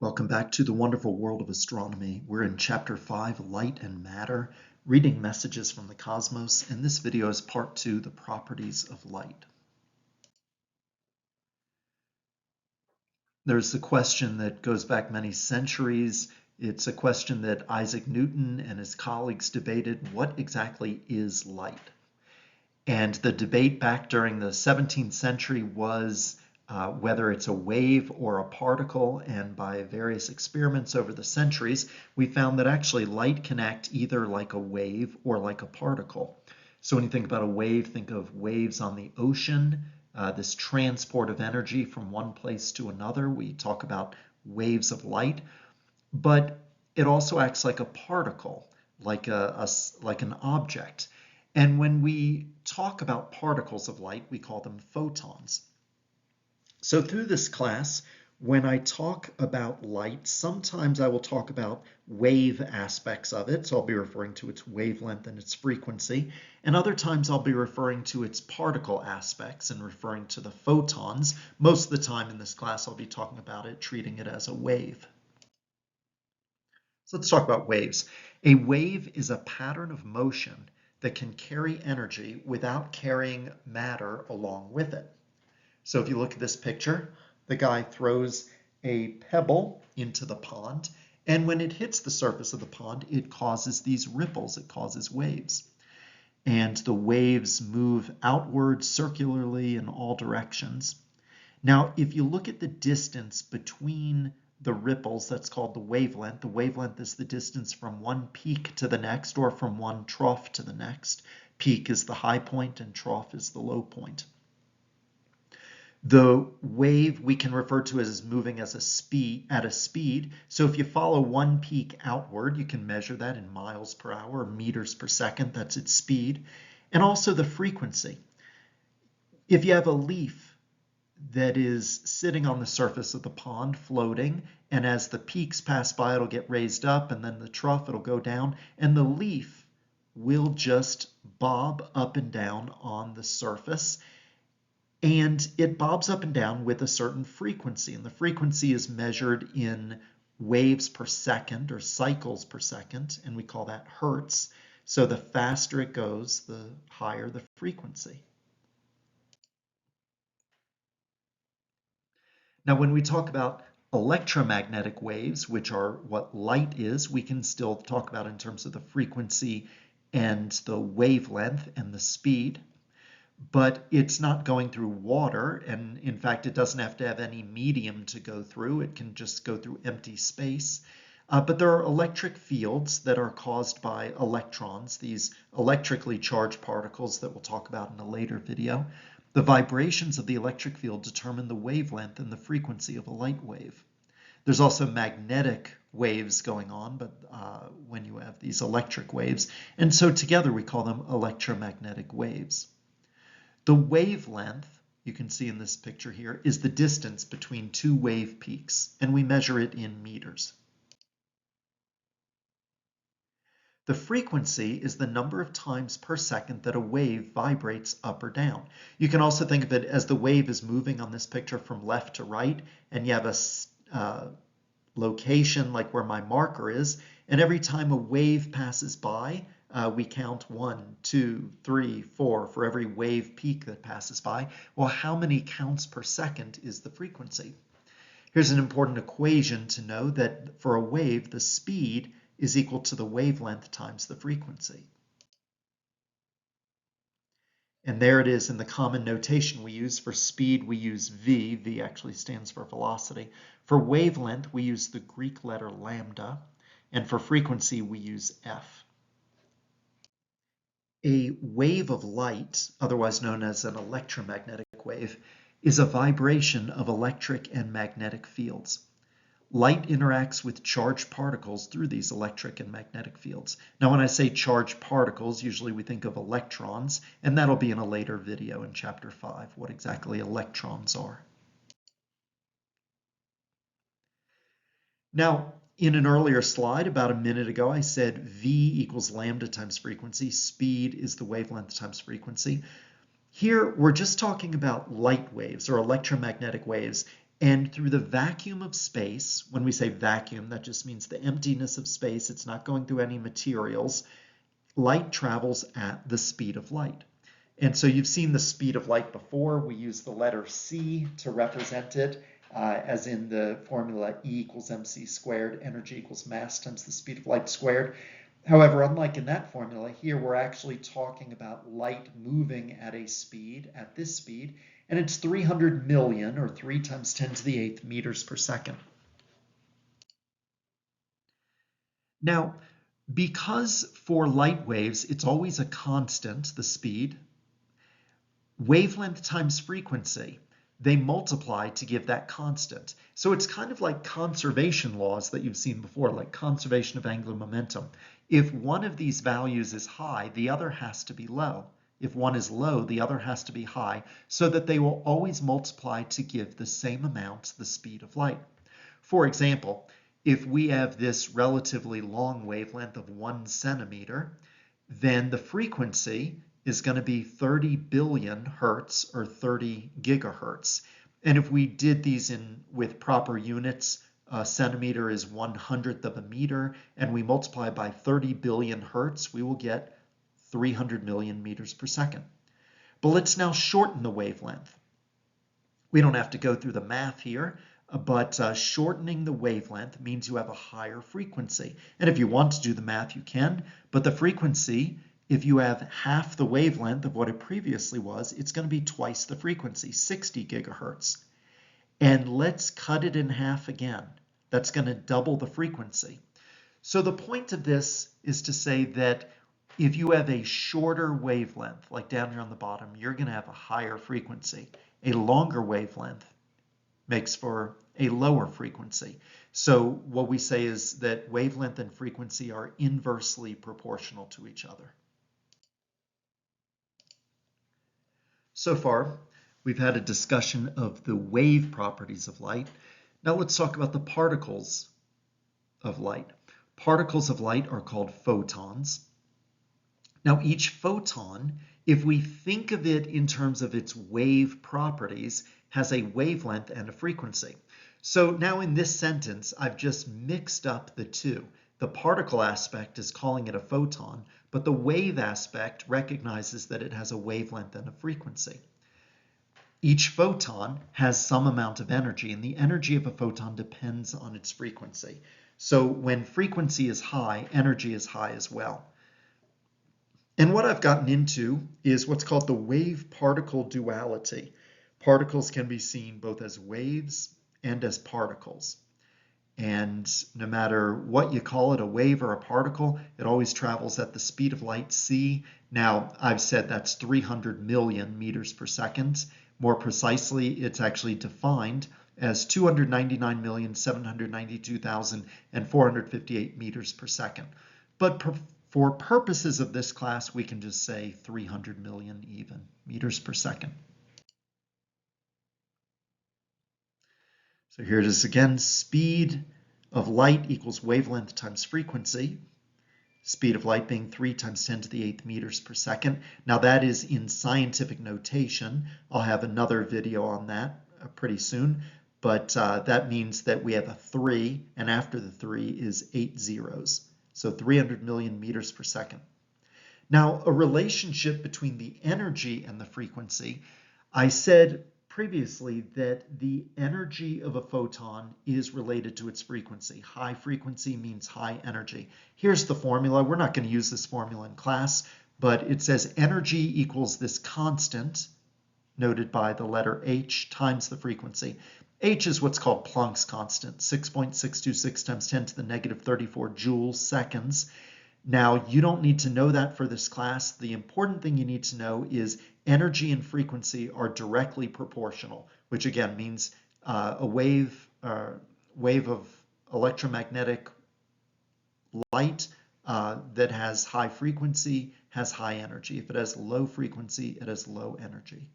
Welcome back to the wonderful world of astronomy. We're in Chapter 5, Light and Matter, reading messages from the cosmos, and this video is part 2, the properties of light. There's a question that goes back many centuries. It's a question that Isaac Newton and his colleagues debated: what exactly is light? And the debate back during the 17th century was whether it's a wave or a particle, and by various experiments over the centuries, we found that actually light can act either like a wave or like a particle. So when you think about a wave, think of waves on the ocean, this transport of energy from one place to another. We talk about waves of light, but it also acts like a particle, like an object. And when we talk about particles of light, we call them photons. So through this class, when I talk about light, sometimes I will talk about wave aspects of it. So I'll be referring to its wavelength and its frequency. And other times I'll be referring to its particle aspects and referring to the photons. Most of the time in this class, I'll be talking about it, treating it as a wave. So let's talk about waves. A wave is a pattern of motion that can carry energy without carrying matter along with it. So if you look at this picture, the guy throws a pebble into the pond, and when it hits the surface of the pond, it causes these ripples, it causes waves. And the waves move outward circularly in all directions. Now, if you look at the distance between the ripples, that's called the wavelength. The wavelength is the distance from one peak to the next, or from one trough to the next. Peak is the high point and trough is the low point. The wave we can refer to as moving at a speed. So if you follow one peak outward, you can measure that in miles per hour or meters per second. That's its speed. And also the frequency. If you have a leaf that is sitting on the surface of the pond floating, and as the peaks pass by, it'll get raised up, and then the trough, it'll go down, and the leaf will just bob up and down on the surface. And it bobs up and down with a certain frequency, and the frequency is measured in waves per second or cycles per second, and we call that hertz. So the faster it goes, the higher the frequency. Now, when we talk about electromagnetic waves, which are what light is, we can still talk about in terms of the frequency and the wavelength and the speed. But it's not going through water, and in fact, it doesn't have to have any medium to go through. It can just go through empty space. But there are electric fields that are caused by electrons, these electrically charged particles that we'll talk about in a later video. The vibrations of the electric field determine the wavelength and the frequency of a light wave. There's also magnetic waves going on, but when you have these electric waves, and so together we call them electromagnetic waves. The wavelength, you can see in this picture here, is the distance between two wave peaks, and we measure it in meters. The frequency is the number of times per second that a wave vibrates up or down. You can also think of it as the wave is moving on this picture from left to right, and you have a location like where my marker is, and every time a wave passes by, we count 1, 2, 3, 4 for every wave peak that passes by. Well, how many counts per second is the frequency? Here's an important equation to know that for a wave, the speed is equal to the wavelength times the frequency. And there it is in the common notation we use. For speed, we use v. V actually stands for velocity. For wavelength, we use the Greek letter lambda. And for frequency, we use f. A wave of light, otherwise known as an electromagnetic wave, is a vibration of electric and magnetic fields. Light interacts with charged particles through these electric and magnetic fields. Now, when I say charged particles, usually we think of electrons, and that'll be in a later video in Chapter 5, what exactly electrons are. Now, in an earlier slide about a minute ago, I said V equals lambda times frequency. Speed is the wavelength times frequency. Here, we're just talking about light waves or electromagnetic waves, And through the vacuum of space, when we say vacuum, that just means the emptiness of space, it's not going through any materials, light travels at the speed of light. And so you've seen the speed of light before. We use the letter c to represent it, as in the formula E equals mc squared, energy equals mass times the speed of light squared. However, unlike in that formula, here we're actually talking about light moving at a speed, at this speed, and it's 300 million, or 3 times 10 to the 8th meters per second. Now, because for light waves, it's always a constant, the speed, wavelength times frequency, they multiply to give that constant. So it's kind of like conservation laws that you've seen before, like conservation of angular momentum. If one of these values is high, the other has to be low. If one is low, the other has to be high, so that they will always multiply to give the same amount, the speed of light. For example, if we have this relatively long wavelength of 1 centimeter, then the frequency is going to be 30 billion hertz, or 30 gigahertz. And if we did these with proper units, a centimeter is 1/100th of a meter, and we multiply by 30 billion hertz, we will get 300 million meters per second. But let's now shorten the wavelength. We don't have to go through the math here, but shortening the wavelength means you have a higher frequency. And if you want to do the math, you can, but the frequency, if you have half the wavelength of what it previously was, it's going to be twice the frequency, 60 gigahertz. And let's cut it in half again. That's going to double the frequency. So the point of this is to say that if you have a shorter wavelength, like down here on the bottom, you're going to have a higher frequency. A longer wavelength makes for a lower frequency. So what we say is that wavelength and frequency are inversely proportional to each other. So far, we've had a discussion of the wave properties of light. Now let's talk about the particles of light. Particles of light are called photons. Now each photon, if we think of it in terms of its wave properties, has a wavelength and a frequency. So now in this sentence, I've just mixed up the two. The particle aspect is calling it a photon, but the wave aspect recognizes that it has a wavelength and a frequency. Each photon has some amount of energy, and the energy of a photon depends on its frequency. So when frequency is high, energy is high as well. And what I've gotten into is what's called the wave-particle duality. Particles can be seen both as waves and as particles. And no matter what you call it, a wave or a particle, it always travels at the speed of light, c. Now, I've said that's 300 million meters per second. More precisely, it's actually defined as 299,792,458 meters per second. But for purposes of this class, we can just say 300 million even meters per second. So here it is again, speed of light equals wavelength times frequency. Speed of light being 3 times 10 to the 8th meters per second. Now that is in scientific notation. I'll have another video on that pretty soon, but that means that we have a 3, and after the 3 is 8 zeros. So 300 million meters per second. Now, a relationship between the energy and the frequency, I said previously that the energy of a photon is related to its frequency. High frequency means high energy. Here's the formula. We're not going to use this formula in class, but it says energy equals this constant, noted by the letter h, times the frequency. H is what's called Planck's constant, 6.626 times 10 to the negative 34 joules seconds. Now, you don't need to know that for this class. The important thing you need to know is energy and frequency are directly proportional, which again means a wave of electromagnetic light that has high frequency has high energy. If it has low frequency, it has low energy.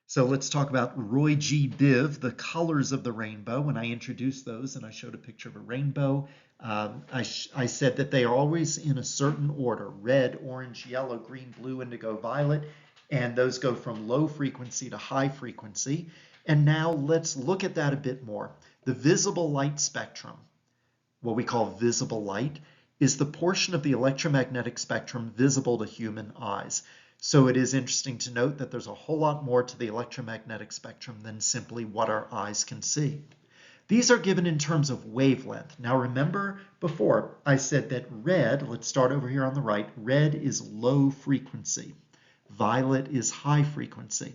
So let's talk about Roy G. Biv, the colors of the rainbow. When I introduced those and I showed a picture of a rainbow, I said that they are always in a certain order: red, orange, yellow, green, blue, indigo, violet. And those go from low frequency to high frequency. And now let's look at that a bit more. The visible light spectrum, what we call visible light, is the portion of the electromagnetic spectrum visible to human eyes. So it is interesting to note that there's a whole lot more to the electromagnetic spectrum than simply what our eyes can see. These are given in terms of wavelength. Now remember before I said that red, let's start over here on the right, red is low frequency. Violet is high frequency.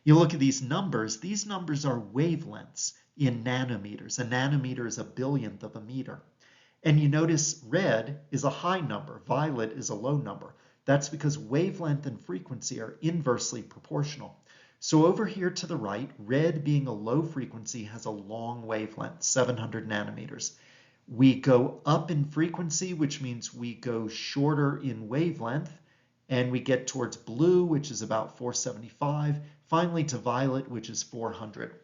You look at these numbers are wavelengths in nanometers. A nanometer is a billionth of a meter. And you notice red is a high number, violet is a low number. That's because wavelength and frequency are inversely proportional. So over here to the right, red being a low frequency has a long wavelength, 700 nanometers. We go up in frequency, which means we go shorter in wavelength, and we get towards blue, which is about 475, finally to violet, which is 400.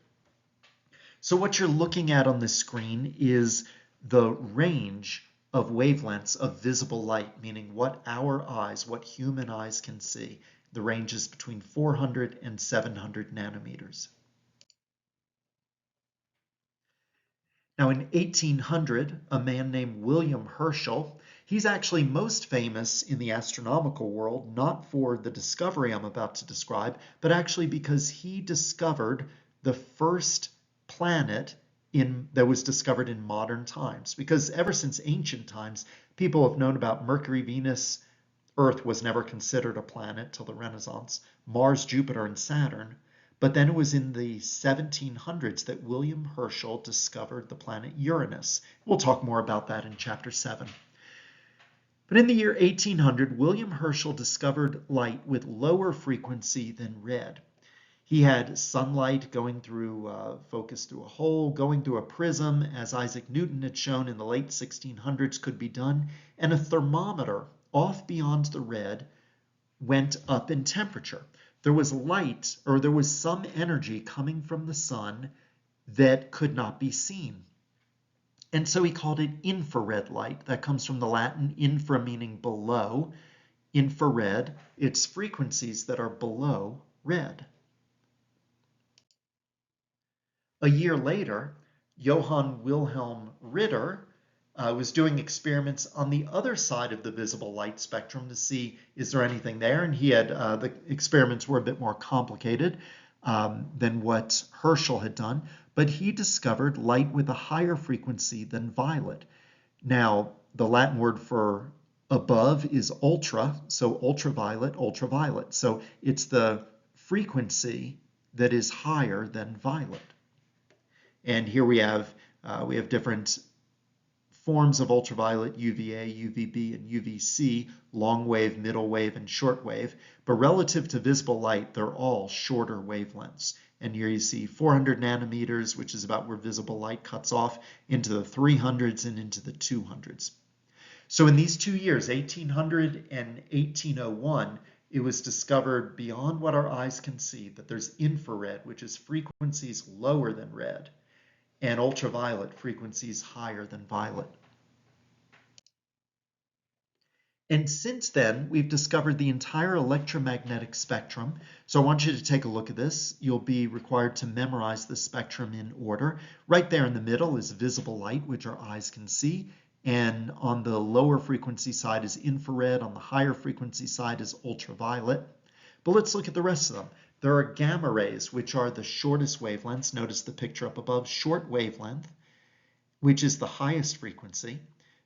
So what you're looking at on this screen is the range of wavelengths of visible light, meaning what our eyes, what human eyes can see. The range is between 400 and 700 nanometers. Now in 1800, a man named William Herschel, he's actually most famous in the astronomical world, not for the discovery I'm about to describe, but actually because he discovered the first planet that was discovered in modern times. Because ever since ancient times, people have known about Mercury, Venus. Earth was never considered a planet till the Renaissance, Mars, Jupiter, and Saturn. But then it was in the 1700s that William Herschel discovered the planet Uranus. We'll talk more about that in Chapter 7. But in the year 1800, William Herschel discovered light with lower frequency than red. He had sunlight going through, focused through a hole, going through a prism, as Isaac Newton had shown in the late 1600s could be done, and a thermometer off beyond the red went up in temperature. There was light, or there was some energy coming from the sun that could not be seen. And so he called it infrared light. That comes from the Latin infra, meaning below. Infrared, it's frequencies that are below red. A year later, Johann Wilhelm Ritter was doing experiments on the other side of the visible light spectrum to see is there anything there, and he had the experiments were a bit more complicated than what Herschel had done, but he discovered light with a higher frequency than violet. Now, the Latin word for above is ultra, so ultraviolet, ultraviolet. So it's the frequency that is higher than violet. And here we have different forms of ultraviolet, UVA, UVB, and UVC, long wave, middle wave, and short wave. But relative to visible light, they're all shorter wavelengths. And here you see 400 nanometers, which is about where visible light cuts off, into the 300s and into the 200s. So in these 2 years, 1800 and 1801, it was discovered beyond what our eyes can see that there's infrared, which is frequencies lower than red, and ultraviolet, frequencies higher than violet. And since then, we've discovered the entire electromagnetic spectrum. So I want you to take a look at this. You'll be required to memorize the spectrum in order. Right there in the middle is visible light, which our eyes can see. And on the lower frequency side is infrared. On the higher frequency side is ultraviolet. But let's look at the rest of them. There are gamma rays, which are the shortest wavelengths. Notice the picture up above, short wavelength, which is the highest frequency.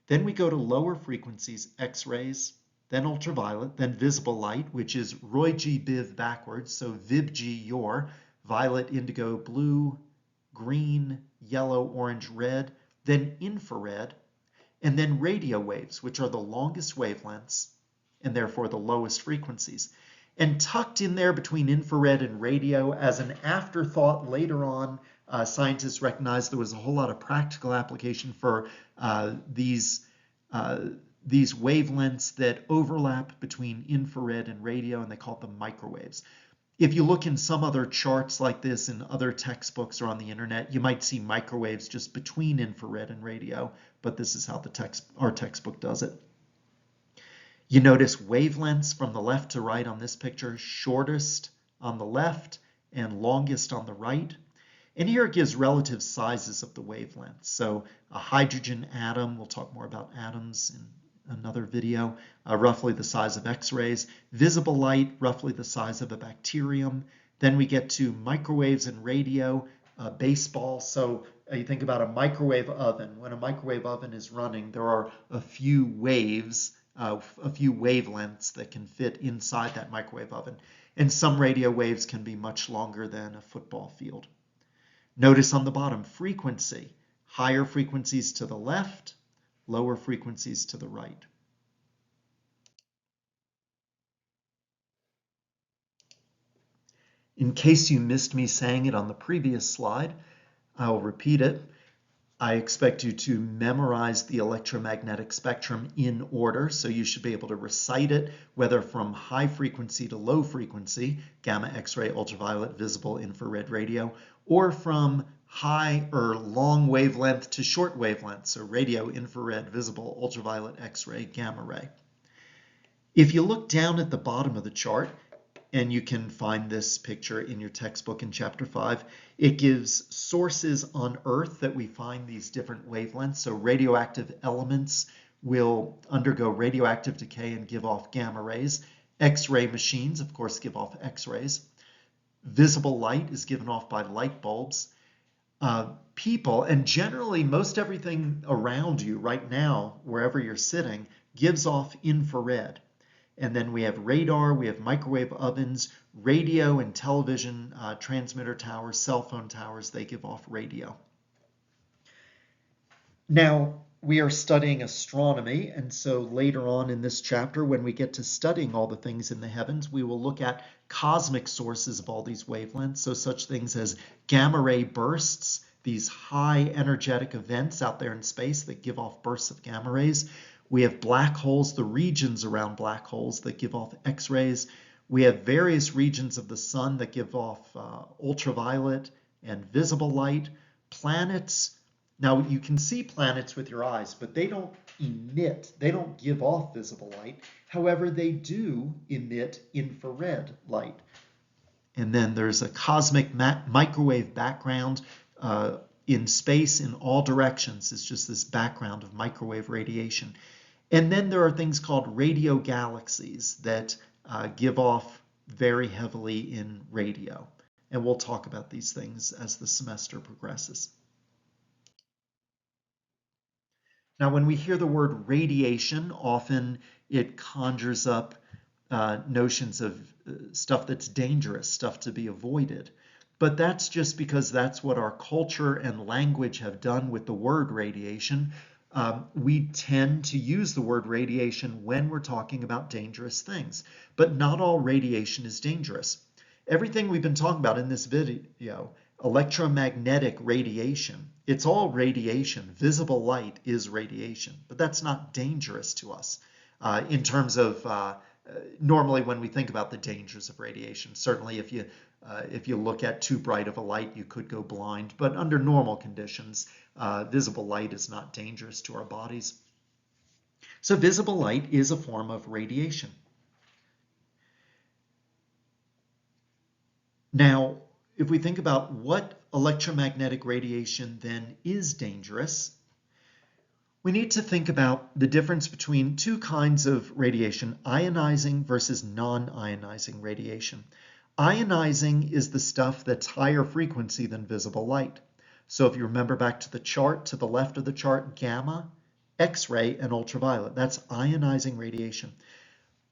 Then we go to lower frequencies, X-rays, then ultraviolet, then visible light, which is Roy G. Biv backwards, so Vib G. Yor, violet, indigo, blue, green, yellow, orange, red, then infrared, and then radio waves, which are the longest wavelengths and therefore the lowest frequencies. And tucked in there between infrared and radio as an afterthought later on, scientists recognized there was a whole lot of practical application for these wavelengths that overlap between infrared and radio, and they called them microwaves. If you look in some other charts like this in other textbooks or on the internet, you might see microwaves just between infrared and radio, but this is how our textbook does it. You notice wavelengths from the left to right on this picture, shortest on the left and longest on the right. And here it gives relative sizes of the wavelengths. So a hydrogen atom, we'll talk more about atoms in another video, roughly the size of X-rays. Visible light, roughly the size of a bacterium. Then we get to microwaves and radio, baseball. So you think about a microwave oven. When a microwave oven is running, there are a few waves, a few wavelengths that can fit inside that microwave oven. And some radio waves can be much longer than a football field. Notice on the bottom, frequency. Higher frequencies to the left, lower frequencies to the right. In case you missed me saying it on the previous slide, I'll repeat it. I expect you to memorize the electromagnetic spectrum in order, so you should be able to recite it, whether from high frequency to low frequency, gamma, X-ray, ultraviolet, visible, infrared, radio, or from high or long wavelength to short wavelength, so radio, infrared, visible, ultraviolet, X-ray, gamma ray. If you look down at the bottom of the chart, and you can find this picture in your textbook in chapter 5. It gives sources on Earth that we find these different wavelengths. So radioactive elements will undergo radioactive decay and give off gamma rays. X-ray machines, of course, give off X-rays. Visible light is given off by light bulbs. People, and generally most everything around you right now, wherever you're sitting, gives off infrared. And then we have radar, we have microwave ovens, radio and television transmitter towers, cell phone towers, they give off radio. Now, we are studying astronomy, and so later on in this chapter, when we get to studying all the things in the heavens, we will look at cosmic sources of all these wavelengths, so such things as gamma ray bursts, these high energetic events out there in space that give off bursts of gamma rays. We have black holes, the regions around black holes that give off X-rays. We have various regions of the sun that give off ultraviolet and visible light. Planets, now you can see planets with your eyes, but they don't emit, they don't give off visible light. However, they do emit infrared light. And then there's a cosmic microwave background in space in all directions. It's just this background of microwave radiation. And then there are things called radio galaxies that give off very heavily in radio. And we'll talk about these things as the semester progresses. Now, when we hear the word radiation, often it conjures up notions of stuff that's dangerous, stuff to be avoided. But that's just because that's what our culture and language have done with the word radiation. We tend to use the word radiation when we're talking about dangerous things, but not all radiation is dangerous. Everything we've been talking about in this video, electromagnetic radiation, it's all radiation. Visible light is radiation, but that's not dangerous to us in terms of normally when we think about the dangers of radiation. Certainly if you look at too bright of a light, you could go blind, but under normal conditions, visible light is not dangerous to our bodies. So visible light is a form of radiation. Now, if we think about what electromagnetic radiation then is dangerous, we need to think about the difference between two kinds of radiation, ionizing versus non-ionizing radiation. Ionizing is the stuff that's higher frequency than visible light. So if you remember back to the chart, to the left of the chart, gamma, X-ray, and ultraviolet, that's ionizing radiation.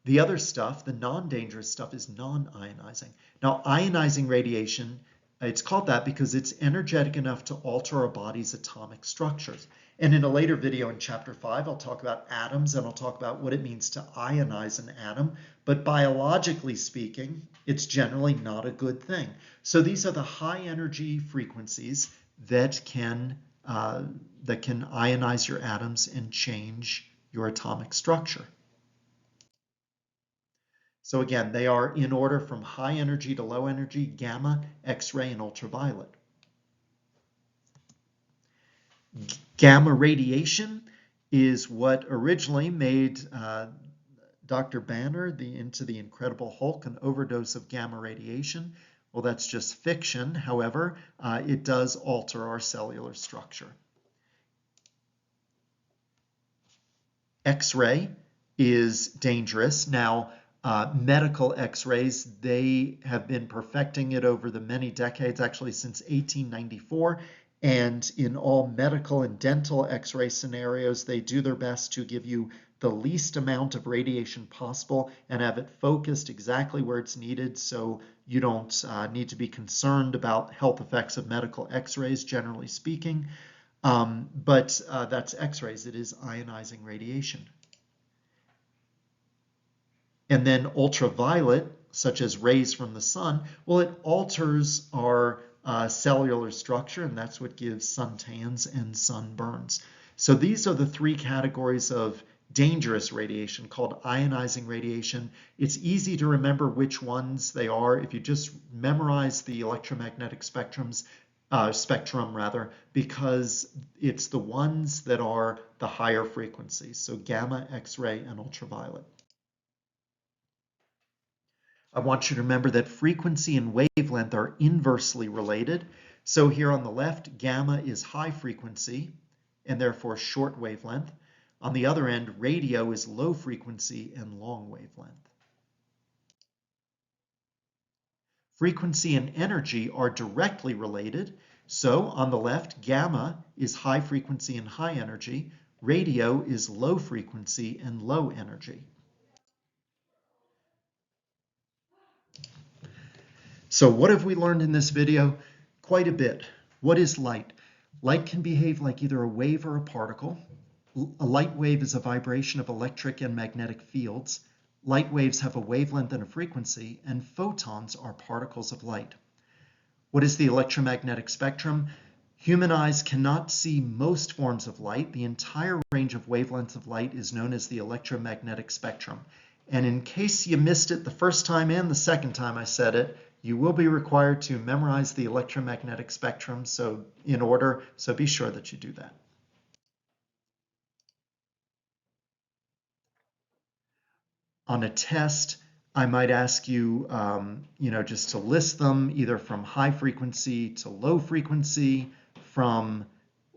The other stuff, the non-dangerous stuff, is non-ionizing. Now, ionizing radiation, it's called that because it's energetic enough to alter our body's atomic structures. And in a later video in chapter 5, I'll talk about atoms and I'll talk about what it means to ionize an atom. But biologically speaking, it's generally not a good thing. So these are the high energy frequencies that can ionize your atoms and change your atomic structure. So again, they are in order from high energy to low energy: gamma, X-ray, and ultraviolet. Gamma radiation is what originally made Dr. Banner, into the Incredible Hulk, an overdose of gamma radiation. Well, that's just fiction. However, it does alter our cellular structure. X-ray is dangerous. Now, medical X-rays, they have been perfecting it over the many decades, actually since 1894. And in all medical and dental X-ray scenarios, they do their best to give you the least amount of radiation possible and have it focused exactly where it's needed, so you don't need to be concerned about health effects of medical X-rays, generally speaking. But that's X-rays. It is ionizing radiation. And then ultraviolet, such as rays from the sun, well, it alters our cellular structure, and that's what gives suntans and sunburns. So these are the three categories of dangerous radiation called ionizing radiation. It's easy to remember which ones they are if you just memorize the electromagnetic spectrum, because it's the ones that are the higher frequencies, so gamma, X-ray, and ultraviolet. I want you to remember that frequency and wavelength are inversely related. So here on the left, gamma is high frequency and therefore short wavelength. On the other end, radio is low frequency and long wavelength. Frequency and energy are directly related. So on the left, gamma is high frequency and high energy. Radio is low frequency and low energy. So what have we learned in this video? Quite a bit. What is light? Light can behave like either a wave or a particle. A light wave is a vibration of electric and magnetic fields. Light waves have a wavelength and a frequency, and photons are particles of light. What is the electromagnetic spectrum? Human eyes cannot see most forms of light. The entire range of wavelengths of light is known as the electromagnetic spectrum. And in case you missed it the first time and the second time I said it, you will be required to memorize the electromagnetic spectrum in order, so be sure that you do that. On a test, I might ask you, just to list them either from high frequency to low frequency, from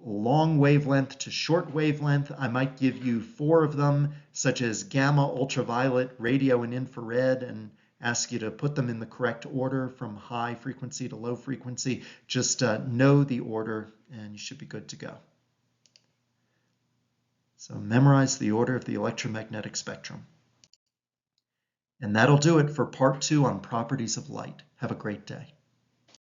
long wavelength to short wavelength. I might give you 4 of them, such as gamma, ultraviolet, radio, and infrared, and ask you to put them in the correct order from high frequency to low frequency. Just know the order and you should be good to go. So memorize the order of the electromagnetic spectrum. And that'll do it for part 2 on properties of light. Have a great day.